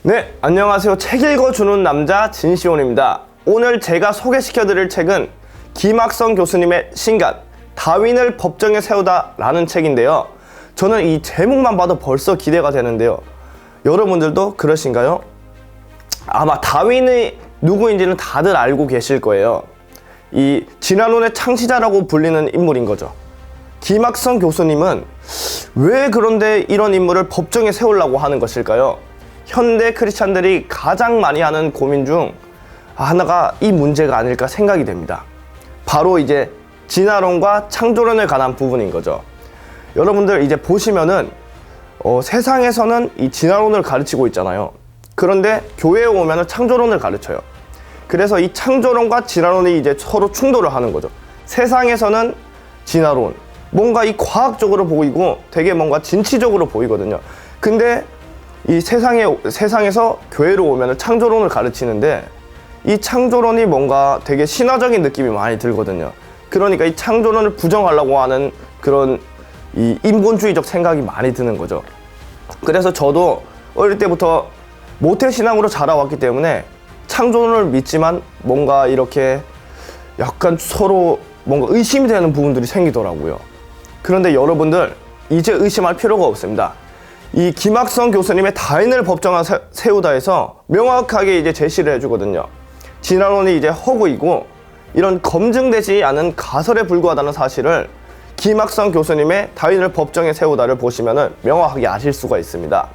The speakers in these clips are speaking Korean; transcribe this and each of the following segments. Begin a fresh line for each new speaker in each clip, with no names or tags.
네, 안녕하세요. 책 읽어주는 남자 진시온입니다. 오늘 제가 소개시켜드릴 책은 김학성 교수님의 신간 다윈을 법정에 세우다 라는 책인데요. 저는 이 제목만 봐도 벌써 기대가 되는데요. 여러분들도 그러신가요? 아마 다윈이 누구인지는 다들 알고 계실 거예요. 이 진화론의 창시자라고 불리는 인물인 거죠. 김학성 교수님은 왜 그런데 이런 인물을 법정에 세우려고 하는 것일까요? 현대 크리스찬들이 가장 많이 하는 고민 중 하나가 이 문제가 아닐까 생각이 됩니다. 바로 이제 진화론과 창조론에 관한 부분인 거죠. 여러분들 이제 보시면은 세상에서는 이 진화론을 가르치고 있잖아요. 그런데 교회에 오면은 창조론을 가르쳐요. 그래서 이 창조론과 진화론이 이제 서로 충돌을 하는 거죠. 세상에서는 진화론, 뭔가 이 과학적으로 보이고 되게 뭔가 진취적으로 보이거든요. 근데 이 세상에서 교회로 오면 창조론을 가르치는데 이 창조론이 뭔가 되게 신화적인 느낌이 많이 들거든요. 그러니까 이 창조론을 부정하려고 하는 그런 이 인본주의적 생각이 많이 드는 거죠. 그래서 저도 어릴 때부터 모태신앙으로 자라왔기 때문에 창조론을 믿지만 뭔가 이렇게 약간 서로 뭔가 의심이 되는 부분들이 생기더라고요. 그런데 여러분들 이제 의심할 필요가 없습니다. 이 김학성 교수님의 다윈을 법정에 세우다에서 명확하게 이제 제시를 해주거든요. 진화론이 이제 허구이고 이런 검증되지 않은 가설에 불과하다는 사실을 김학성 교수님의 다윈을 법정에 세우다를 보시면은 명확하게 아실 수가 있습니다.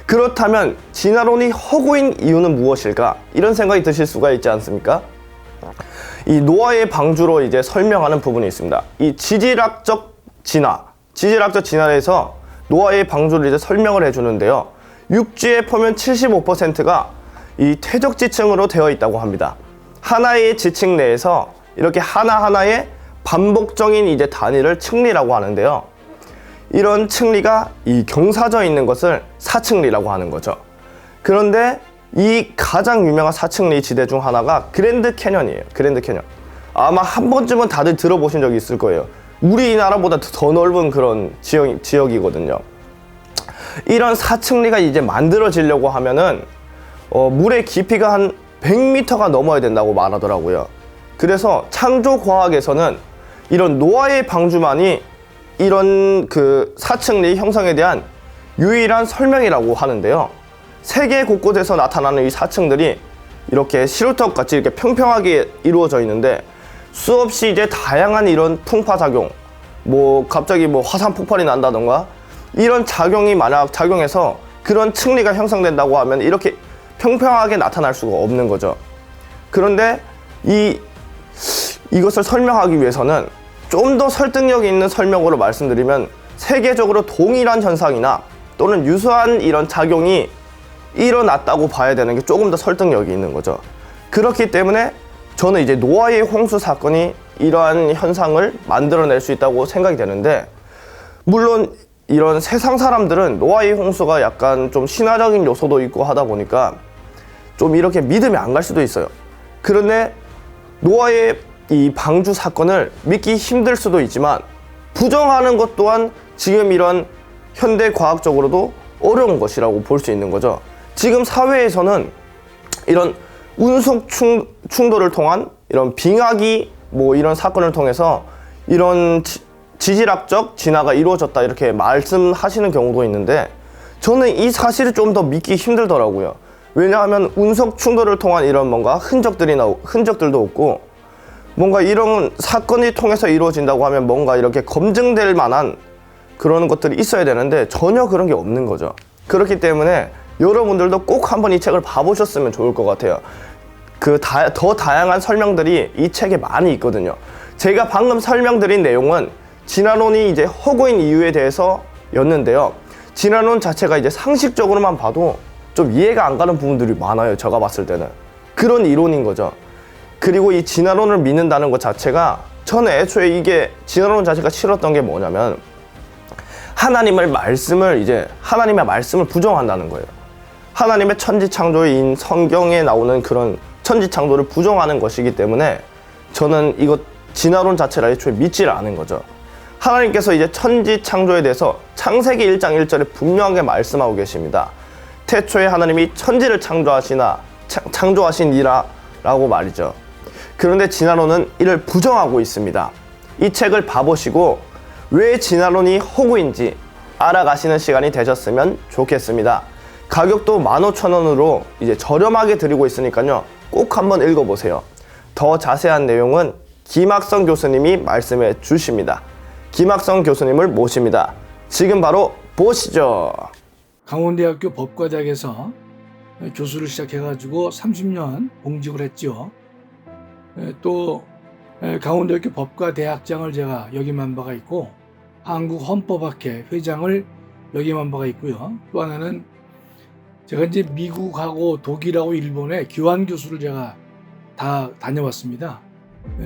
그렇다면 진화론이 허구인 이유는 무엇일까? 이런 생각이 드실 수가 있지 않습니까? 이 노아의 방주로 이제 설명하는 부분이 있습니다. 이 지질학적 진화에서 노아의 방주를 이제 설명을 해주는데요. 육지의 표면 75%가 이 퇴적 지층으로 되어 있다고 합니다. 하나의 지층 내에서 이렇게 하나하나의 반복적인 이제 단위를 층리라고 하는데요. 이런 층리가 이 경사져 있는 것을 사층리라고 하는 거죠. 그런데 이 가장 유명한 사층리 지대 중 하나가 그랜드 캐년이에요. 그랜드 캐년. 아마 한 번쯤은 다들 들어보신 적이 있을 거예요. 우리나라보다 더 넓은 그런 지역이거든요. 이런 사층리가 이제 만들어지려고 하면은 물의 깊이가 한 100m가 넘어야 된다고 말하더라고요. 그래서 창조과학에서는 이런 노아의 방주만이 이런 그 사층리 형성에 대한 유일한 설명이라고 하는데요. 세계 곳곳에서 나타나는 이 사층들이 이렇게 시루떡같이 이렇게 평평하게 이루어져 있는데 수없이 이제 다양한 이런 풍파작용, 갑자기 화산 폭발이 난다던가 이런 작용이 만약 작용해서 그런 층리가 형성된다고 하면 이렇게 평평하게 나타날 수가 없는 거죠. 그런데 이것을 설명하기 위해서는 좀 더 설득력 있는 설명으로 말씀드리면 세계적으로 동일한 현상이나 또는 유사한 이런 작용이 일어났다고 봐야 되는 게 조금 더 설득력이 있는 거죠. 그렇기 때문에 저는 이제 노아의 홍수 사건이 이러한 현상을 만들어낼 수 있다고 생각이 되는데, 물론 이런 세상 사람들은 노아의 홍수가 약간 좀 신화적인 요소도 있고 하다 보니까 좀 이렇게 믿음이 안 갈 수도 있어요. 그런데 노아의 이 방주 사건을 믿기 힘들 수도 있지만 부정하는 것 또한 지금 이런 현대 과학적으로도 어려운 것이라고 볼 수 있는 거죠. 지금 사회에서는 이런 운석 충돌을 통한 이런 빙하기 이런 사건을 통해서 이런 지질학적 진화가 이루어졌다 이렇게 말씀하시는 경우도 있는데 저는 이 사실을 좀 더 믿기 힘들더라고요. 왜냐하면 운석 충돌을 통한 이런 뭔가 흔적들도 없고 뭔가 이런 사건이 통해서 이루어진다고 하면 뭔가 이렇게 검증될 만한 그런 것들이 있어야 되는데 전혀 그런 게 없는 거죠. 그렇기 때문에 여러분들도 꼭 한번 이 책을 봐보셨으면 좋을 것 같아요. 더 다양한 설명들이 이 책에 많이 있거든요. 제가 방금 설명드린 내용은 진화론이 이제 허구인 이유에 대해서였는데요. 진화론 자체가 이제 상식적으로만 봐도 좀 이해가 안 가는 부분들이 많아요. 제가 봤을 때는. 그런 이론인 거죠. 그리고 이 진화론을 믿는다는 것 자체가 저는 애초에 이게 진화론 자체가 싫었던 게 뭐냐면 하나님의 말씀을 부정한다는 거예요. 하나님의 천지창조인 성경에 나오는 그런 천지창조를 부정하는 것이기 때문에 저는 이거 진화론 자체를 애초에 믿지를 않은 거죠. 하나님께서 이제 천지창조에 대해서 창세기 1장 1절에 분명하게 말씀하고 계십니다. 태초에 하나님이 천지를 창조하시니라라고 말이죠. 그런데 진화론은 이를 부정하고 있습니다. 이 책을 봐보시고 왜 진화론이 허구인지 알아가시는 시간이 되셨으면 좋겠습니다. 가격도 15,000원으로 이제 저렴하게 드리고 있으니까요. 꼭 한번 읽어보세요. 더 자세한 내용은 김학성 교수님이 말씀해 주십니다. 김학성 교수님을 모십니다. 지금 바로 보시죠.
강원대학교 법과대학에서 교수를 시작해가지고 30년 공직을 했죠. 또 강원대학교 법과대학장을 제가 역임한 바가 있고 한국헌법학회 회장을 역임한 바가 있고요. 또 하나는 제가 이제 미국하고 독일하고 일본에 교환 교수를 제가 다 다녀왔습니다.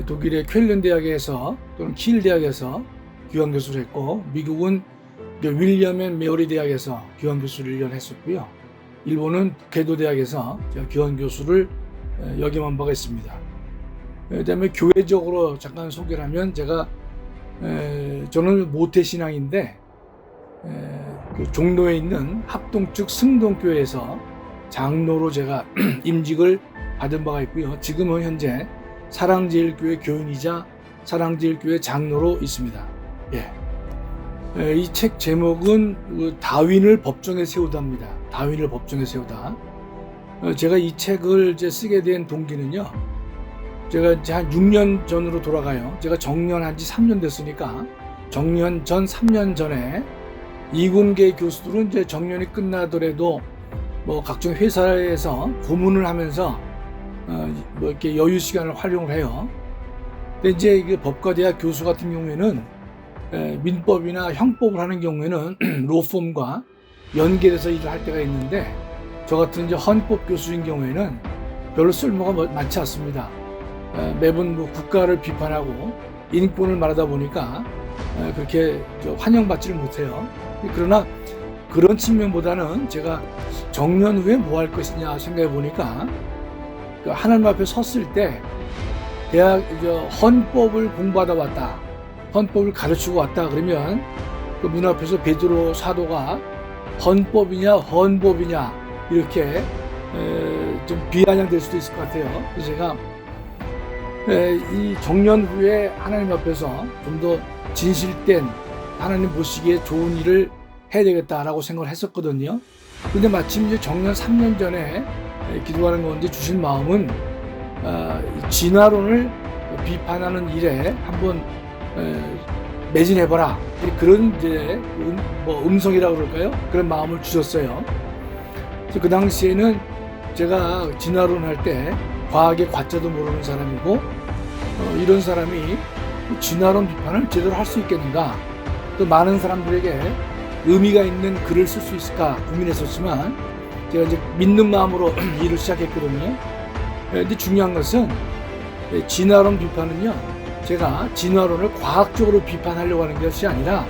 독일의 쾰른 대학에서 또는 킬 대학에서 교환 교수를 했고 미국은 윌리엄 앤 메어리 대학에서 교환 교수를 1년 했었고요. 일본은 북해도 대학에서 제가 교환 교수를 역임한 바가 있습니다. 그다음에 교회적으로 잠깐 소개를 하면 제가 저는 모태신앙인데 그 종로에 있는 합동측 승동교회에서 장로로 제가 임직을 받은 바가 있고요. 지금은 현재 사랑제일교회 교인이자 사랑제일교회 장로로 있습니다. 이 책 제목은 다윈을 법정에 세우다입니다. 다윈을 법정에 세우다. 제가 이 책을 이제 쓰게 된 동기는요. 제가 이제 한 6년 전으로 돌아가요. 제가 정년한 지 3년 됐으니까 정년 전 3년 전에 이공계 교수들은 이제 정년이 끝나더라도 뭐 각종 회사에서 고문을 하면서 뭐 이렇게 여유 시간을 활용을 해요. 근데 이제 이게 법과대학 교수 같은 경우에는 민법이나 형법을 하는 경우에는 로펌과 연계돼서 일을 할 때가 있는데 저 같은 이제 헌법 교수인 경우에는 별로 쓸모가 많지 않습니다. 매번 뭐 국가를 비판하고 인권을 말하다 보니까 그렇게 환영받지를 못해요. 그러나 그런 측면보다는 제가 정년 후에 뭐 할 것이냐 생각해 보니까 하나님 앞에 섰을 때 대학 헌법을 공부하다 왔다, 헌법을 가르치고 왔다 그러면 그 문 앞에서 베드로 사도가 헌법이냐 헌법이냐 이렇게 좀 비아냥될 수도 있을 것 같아요. 그래서 제가 이 정년 후에 하나님 앞에서 좀 더 진실된 하나님 보시기에 좋은 일을 해야 되겠다라고 생각을 했었거든요. 근데 마침 이제 정년 3년 전에 기도하는 가운데 주신 마음은 진화론을 비판하는 일에 한번 매진해봐라. 그런 이제 음성이라고 그럴까요? 그런 마음을 주셨어요. 그래서 그 당시에는 제가 진화론 할 때 과학의 과자도 모르는 사람이고 이런 사람이 진화론 비판을 제대로 할 수 있겠는가, 또 많은 사람들에게 의미가 있는 글을 쓸 수 있을까 고민했었지만 제가 이제 믿는 마음으로 일을 시작했거든요. 근데 중요한 것은 진화론 비판은요, 제가 진화론을 과학적으로 비판하려고 하는 것이 아니라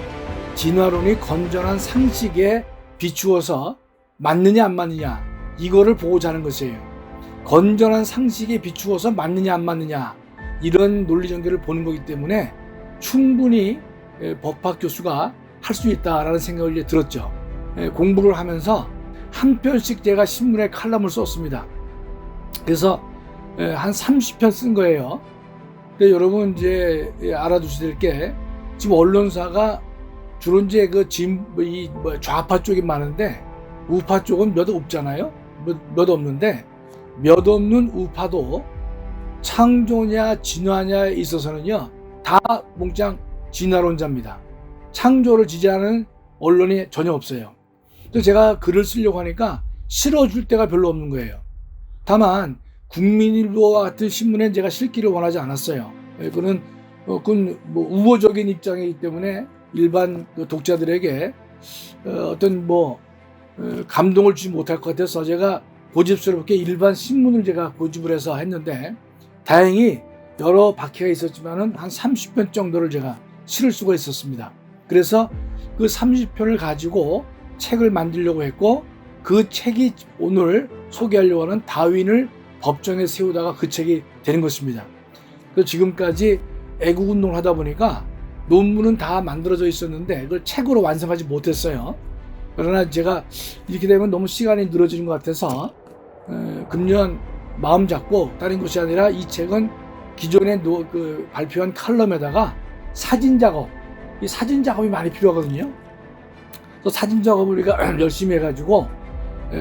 진화론이 건전한 상식에 비추어서 맞느냐 안 맞느냐 이거를 보고자 하는 것이에요. 건전한 상식에 비추어서 맞느냐 안 맞느냐 이런 논리 전개를 보는 거기 때문에 충분히 법학 교수가 할 수 있다라는 생각을 이제 들었죠. 공부를 하면서 한 편씩 제가 신문에 칼럼을 썼습니다. 그래서 한 30편 쓴 거예요. 근데 여러분 이제 알아두셔야 될 게 지금 언론사가 주로 이제 좌파 쪽이 많은데 우파 쪽은 몇 없잖아요. 몇 없는데 몇 없는 우파도 창조냐 진화냐에 있어서는요 다 몽땅 진화론자입니다. 창조를 지지하는 언론이 전혀 없어요. 그래서 제가 글을 쓰려고 하니까 실어줄 데가 별로 없는 거예요. 다만 국민일보와 같은 신문에 제가 실기를 원하지 않았어요. 그건 우호적인 입장이기 때문에 일반 독자들에게 어떤 감동을 주지 못할 것 같아서 제가 고집스럽게 일반 신문을 제가 고집을 해서 했는데 다행히 여러 박해가 있었지만은 한 30편 정도를 제가 실을 수가 있었습니다. 그래서 그 30편을 가지고 책을 만들려고 했고 그 책이 오늘 소개하려고 하는 다윈을 법정에 세우다가 그 책이 되는 것입니다. 그래서 지금까지 애국운동을 하다 보니까 논문은 다 만들어져 있었는데 그걸 책으로 완성하지 못했어요. 그러나 제가 이렇게 되면 너무 시간이 늘어지는 것 같아서 금년 마음 잡고 다른 것이 아니라 이 책은 기존에 발표한 칼럼에다가 사진 작업, 이 사진 작업이 많이 필요하거든요. 그래서 사진 작업을 우리가 열심히 해가지고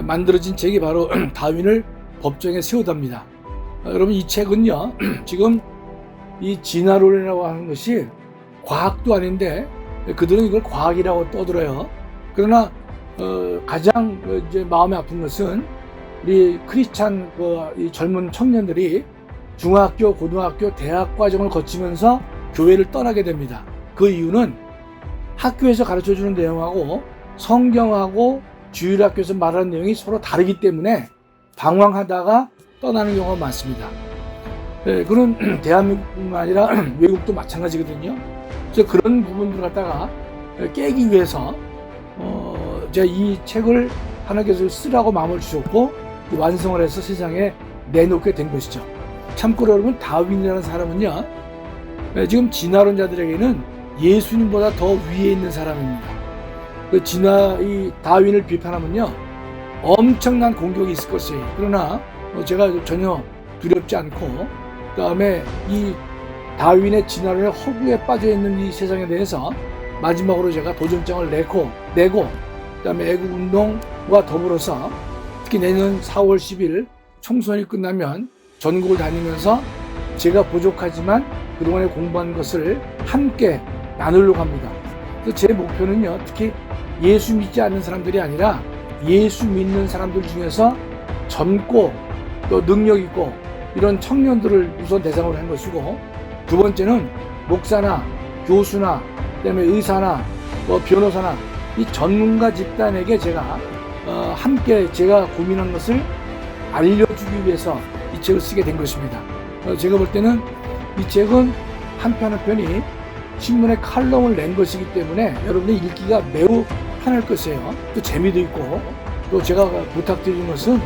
만들어진 책이 바로 다윈을 법정에 세우답니다. 여러분 이 책은요 지금 이 진화론이라고 하는 것이 과학도 아닌데 그들은 이걸 과학이라고 떠들어요. 그러나 가장 이제 마음이 아픈 것은 우리 크리스찬 이 젊은 청년들이 중학교, 고등학교, 대학 과정을 거치면서 교회를 떠나게 됩니다. 그 이유는 학교에서 가르쳐주는 내용하고 성경하고 주일학교에서 말하는 내용이 서로 다르기 때문에 방황하다가 떠나는 경우가 많습니다. 그런 대한민국뿐만 아니라 외국도 마찬가지거든요. 그래서 그런 부분들을 갖다가 깨기 위해서 제가 이 책을 하나님께서 쓰라고 마음을 주셨고 완성을 해서 세상에 내놓게 된 것이죠. 참고로 여러분 다윈이라는 사람은요 지금 진화론자들에게는 예수님보다 더 위에 있는 사람입니다. 이 다윈을 비판하면요 엄청난 공격이 있을 것이에요. 그러나 제가 전혀 두렵지 않고 그다음에 이 다윈의 진화론의 허구에 빠져 있는 이 세상에 대해서 마지막으로 제가 도전장을 내고 그다음에 애국운동과 더불어서 특히 내년 4월 10일 총선이 끝나면 전국을 다니면서 제가 부족하지만 그동안에 공부한 것을 함께 나누려고 합니다. 그래서 제 목표는요 특히 예수 믿지 않는 사람들이 아니라 예수 믿는 사람들 중에서 젊고 또 능력 있고 이런 청년들을 우선 대상으로 한 것이고, 두 번째는 목사나 교수나 그다음에 의사나 변호사나 이 전문가 집단에게 제가 함께 제가 고민한 것을 알려주기 위해서 이 책을 쓰게 된 것입니다. 제가 볼 때는 이 책은 한편 한편이 신문에 칼럼을 낸 것이기 때문에 여러분의 읽기가 매우 편할 것이에요. 또 재미도 있고, 또 제가 부탁드리는 것은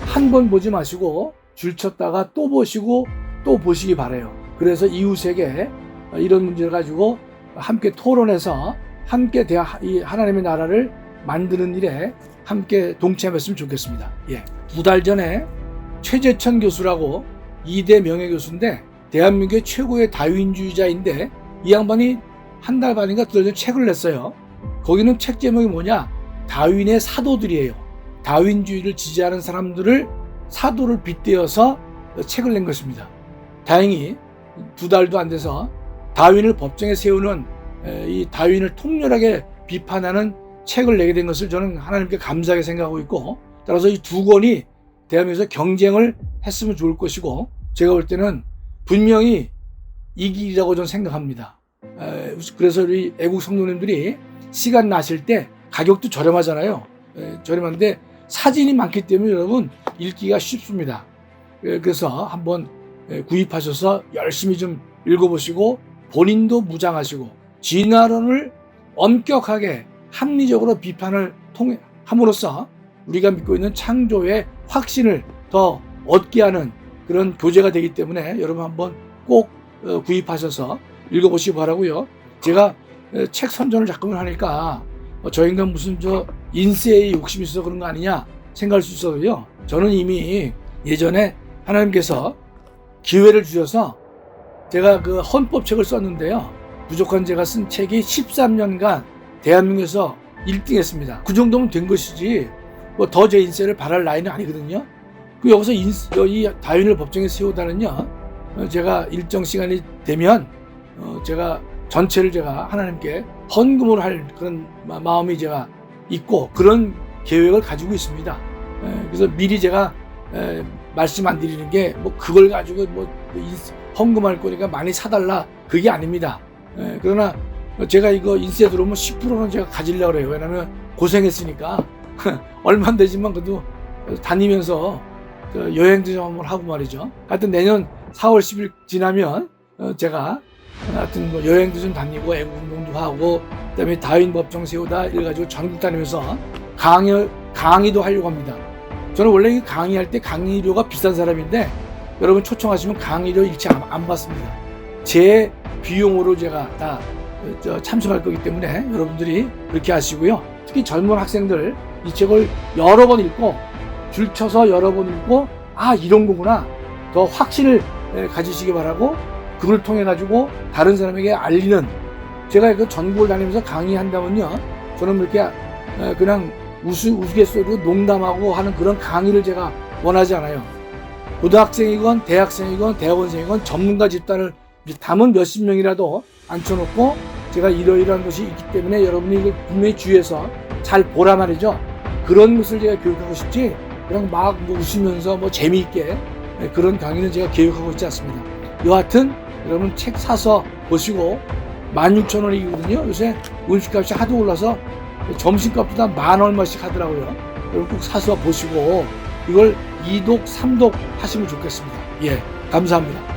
한 번 보지 마시고 줄쳤다가 또 보시고 또 보시기 바라요. 그래서 이웃에게 이런 문제를 가지고 함께 토론해서 함께 이 하나님의 나라를 만드는 일에 함께 동참했으면 좋겠습니다. 2달 전에 최재천 교수라고 2대 명예교수인데 대한민국의 최고의 다윈주의자인데 이 양반이 한 달 반인가 두 달 전에 책을 냈어요. 거기는 책 제목이 뭐냐? 다윈의 사도들이에요. 다윈주의를 지지하는 사람들을 사도를 빗대어서 책을 낸 것입니다. 다행히 2달도 안 돼서 다윈을 법정에 세우는 이 다윈을 통렬하게 비판하는 책을 내게 된 것을 저는 하나님께 감사하게 생각하고 있고, 따라서 이 두 권이 대한민국에서 경쟁을 했으면 좋을 것이고, 제가 볼 때는 분명히 이기리라고 저는 생각합니다. 그래서 우리 애국 성도님들이 시간 나실 때 가격도 저렴하잖아요. 저렴한데 사진이 많기 때문에 여러분 읽기가 쉽습니다. 그래서 한번 구입하셔서 열심히 좀 읽어보시고 본인도 무장하시고 진화론을 엄격하게 합리적으로 비판을 함으로써 우리가 믿고 있는 창조의 확신을 더 얻게 하는 그런 교재가 되기 때문에 여러분 한번 꼭 구입하셔서 읽어보시기 바라고요. 제가 책 선전을 자꾸만 하니까 저 인간 무슨 인세에 욕심이 있어서 그런 거 아니냐 생각할 수 있어도요, 저는 이미 예전에 하나님께서 기회를 주셔서 제가 그 헌법책을 썼는데요, 부족한 제가 쓴 책이 13년간 대한민국에서 1등 했습니다. 그 정도면 된 것이지 뭐 더 제 인세를 바랄 나이는 아니거든요. 그 여기서 이 다윈을 법정에 세우다는요, 제가 일정 시간이 되면 제가 전체를 제가 하나님께 헌금을 할 그런 마음이 제가 있고 그런 계획을 가지고 있습니다. 그래서 미리 제가 말씀 안 드리는 게 뭐 그걸 가지고 뭐 헌금할 거니까 많이 사달라 그게 아닙니다. 그러나 제가 이거 인세 들어오면 10%는 제가 가지려고 그래요. 왜냐면 고생했으니까 얼마 안 되지만 그래도 다니면서 여행도 좀 한번 하고 말이죠. 하여튼 내년 4월 10일 지나면 제가 하여튼 뭐 여행도 좀 다니고 애국운동도 하고 그다음에 다윈 법정 세우다 이래가지고 전국 다니면서 강의도 하려고 합니다. 저는 원래 강의할 때 강의료가 비싼 사람인데 여러분 초청하시면 강의료 일체 안 받습니다. 제 비용으로 제가 다 참석할 거기 때문에 여러분들이 그렇게 하시고요. 특히 젊은 학생들 이 책을 여러 번 읽고 줄 쳐서 여러 번 읽고 아 이런 거구나 더 확신을 가지시기 바라고 그걸 통해 가지고 다른 사람에게 알리는 제가 그 전국을 다니면서 강의한다면요 저는 이렇게 그냥 우스갯소리로 농담하고 하는 그런 강의를 제가 원하지 않아요. 고등학생이건 대학생이건 대학원생이건 전문가 집단을 담은 몇십 명이라도 앉혀놓고 제가 이러이러한 것이 있기 때문에 여러분이 이걸 분명히 주의해서 잘 보라 말이죠. 그런 것을 제가 교육하고 싶지 그냥 막 뭐 웃으면서 뭐 재미있게 그런 강의는 제가 계획하고 있지 않습니다. 여하튼 여러분 책 사서 보시고 16,000원이거든요. 요새 음식값이 하도 올라서 점심값보다 10,000원 얼마씩 하더라고요. 여러분 꼭 사서 보시고 이걸 2독, 3독 하시면 좋겠습니다. 예, 감사합니다.